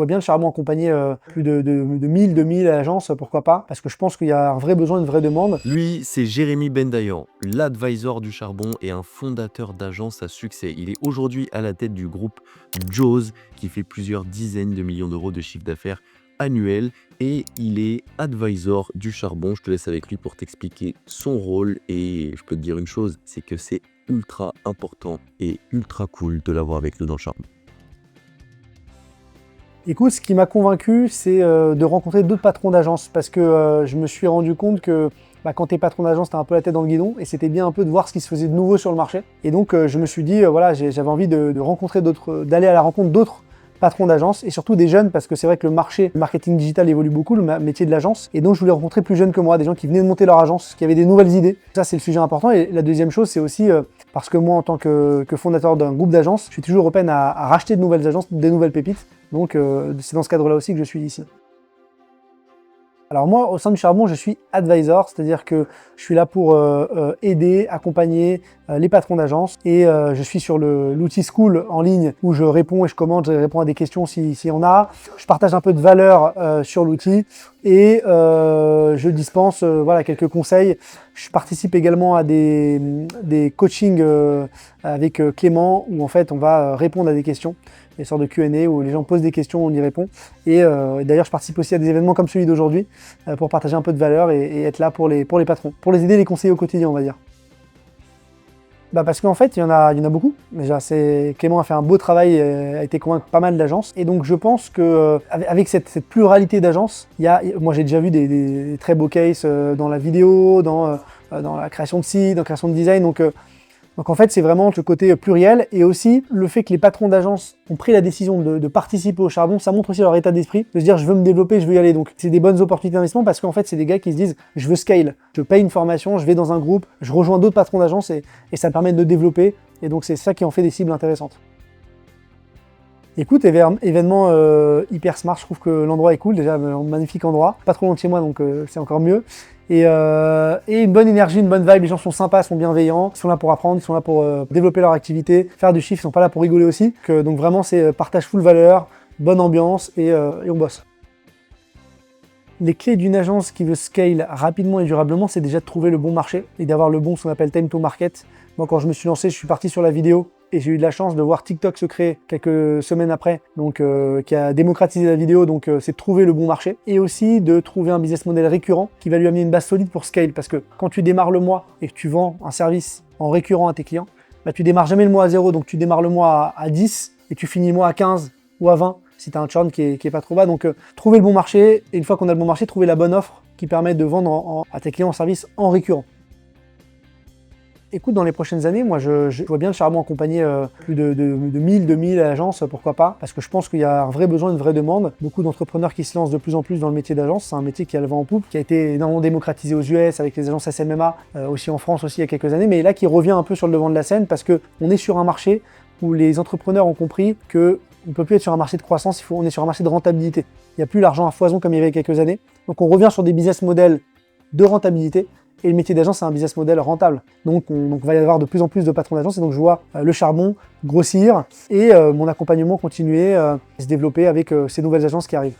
vois bien le charbon accompagner plus de 1000, 2000 agences, pourquoi pas, parce que je pense qu'il y a un vrai besoin, une vraie demande. Lui, c'est Jérémy Bendayan, l'advisor du charbon et un fondateur d'agence à succès. Il est aujourd'hui à la tête du groupe Jaws, qui fait plusieurs dizaines de millions d'euros de chiffre d'affaires annuel, et il est advisor du charbon. Je te laisse avec lui pour t'expliquer son rôle, et je peux te dire une chose, c'est que c'est ultra important et ultra cool de l'avoir avec nous dans le charbon. Écoute, ce qui m'a convaincu, c'est de rencontrer d'autres patrons d'agence, parce que je me suis rendu compte que quand tu es patron d'agence, tu as un peu la tête dans le guidon, et c'était bien un peu de voir ce qui se faisait de nouveau sur le marché. Et donc je me suis dit, voilà, j'avais envie de rencontrer d'autres, d'aller à la rencontre d'autres patrons d'agence, et surtout des jeunes, parce que c'est vrai que le marketing digital évolue beaucoup, le métier de l'agence, et donc je voulais rencontrer plus jeunes que moi, des gens qui venaient de monter leur agence, qui avaient des nouvelles idées. Ça, c'est le sujet important. Et la deuxième chose, c'est aussi parce que moi, en tant que fondateur d'un groupe d'agences, je suis toujours open à racheter de nouvelles agences, des nouvelles pépites. Donc c'est dans ce cadre-là aussi que je suis ici. Alors moi, au sein du charbon, je suis advisor, c'est-à-dire que je suis là pour aider, accompagner les patrons d'agence, et je suis sur l'outil School en ligne où je réponds et je commente, je réponds à des questions si on a. Je partage un peu de valeur sur l'outil, et je dispense voilà, quelques conseils. Je participe également à des coachings avec Clément, où en fait on va répondre à des questions, des sortes de Q&A où les gens posent des questions, on y répond. Et d'ailleurs, je participe aussi à des événements comme celui d'aujourd'hui pour partager un peu de valeur et être là pour les patrons, pour les aider, les conseiller au quotidien, on va dire. Parce qu'en fait, il y en a beaucoup. Déjà, Clément a fait un beau travail, a été convaincre pas mal d'agences. Et donc, je pense qu'avec cette pluralité d'agences, moi j'ai déjà vu des très beaux cases dans la vidéo, dans la création de sites, dans la création de design. Donc en fait, c'est vraiment le côté pluriel, et aussi le fait que les patrons d'agence ont pris la décision de participer au charbon, ça montre aussi leur état d'esprit, de se dire je veux me développer, je veux y aller. Donc c'est des bonnes opportunités d'investissement, parce qu'en fait, c'est des gars qui se disent je veux scale, je paye une formation, je vais dans un groupe, je rejoins d'autres patrons d'agence, et ça me permet de me développer. Et donc c'est ça qui en fait des cibles intéressantes. Écoute, événement hyper smart, je trouve que l'endroit est cool, déjà un magnifique endroit, pas trop loin de chez moi, donc c'est encore mieux. Et une bonne énergie, une bonne vibe, les gens sont sympas, sont bienveillants, ils sont là pour apprendre, ils sont là pour développer leur activité, faire du chiffre, ils sont pas là pour rigoler aussi. Donc vraiment c'est partage full valeur, bonne ambiance, et on bosse. Les clés d'une agence qui veut scale rapidement et durablement, c'est déjà de trouver le bon marché et d'avoir le bon, ce qu'on appelle time to market. Moi, quand je me suis lancé, je suis parti sur la vidéo, et j'ai eu de la chance de voir TikTok se créer quelques semaines après, donc qui a démocratisé la vidéo. Donc c'est de trouver le bon marché, et aussi de trouver un business model récurrent qui va lui amener une base solide pour scale. Parce que quand tu démarres le mois et que tu vends un service en récurrent à tes clients, tu démarres jamais le mois à 0, donc tu démarres le mois à 10 et tu finis le mois à 15 ou à 20 si tu as un churn qui est pas trop bas. Donc trouver le bon marché, et une fois qu'on a le bon marché, trouver la bonne offre qui permet de vendre à tes clients un service en récurrent. Écoute, dans les prochaines années, moi je vois bien le charbon accompagner plus de 1000, 2000 agences, pourquoi pas, parce que je pense qu'il y a un vrai besoin, une vraie demande. Beaucoup d'entrepreneurs qui se lancent de plus en plus dans le métier d'agence. C'est un métier qui a le vent en poupe, qui a été énormément démocratisé aux US avec les agences SMMA, aussi en France aussi il y a quelques années, mais là qui revient un peu sur le devant de la scène, parce qu'on est sur un marché où les entrepreneurs ont compris qu'on ne peut plus être sur un marché de croissance, on est sur un marché de rentabilité. Il n'y a plus l'argent à foison comme il y avait quelques années. Donc on revient sur des business models de rentabilité. Et le métier d'agence, c'est un business model rentable. Donc, on va y avoir de plus en plus de patrons d'agence, et donc je vois le charbon grossir, et mon accompagnement continuer à se développer avec ces nouvelles agences qui arrivent.